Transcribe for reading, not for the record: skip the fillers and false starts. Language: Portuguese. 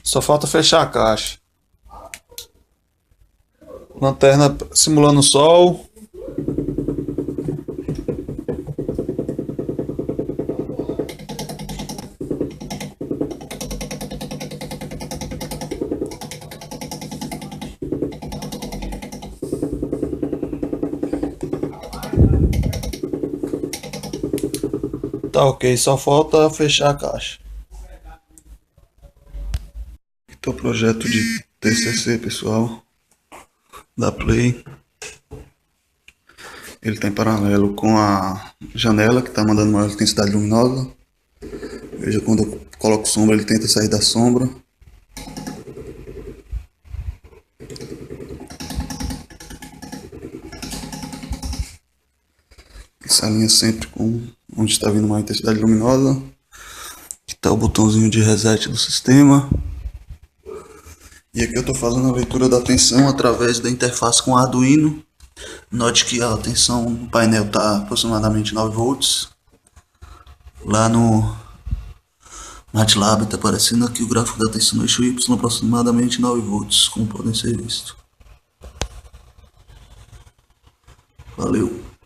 Só falta fechar a caixa. Lanterna simulando o sol. Tá ok, só falta fechar a caixa. Aqui tá o projeto de TCC, pessoal, da Play. Ele está em paralelo com a janela, que está mandando maior intensidade luminosa. Veja, quando eu coloco sombra, ele tenta sair da sombra. Essa alinha sempre com onde está vindo maior intensidade luminosa. Aqui está o botãozinho de reset do sistema. E aqui eu estou fazendo a leitura da tensão através da interface com Arduino. Note que a tensão no painel está aproximadamente 9 volts. Lá no MATLAB está aparecendo aqui o gráfico da tensão no eixo Y, aproximadamente 9 volts, como podem ser vistos. Valeu!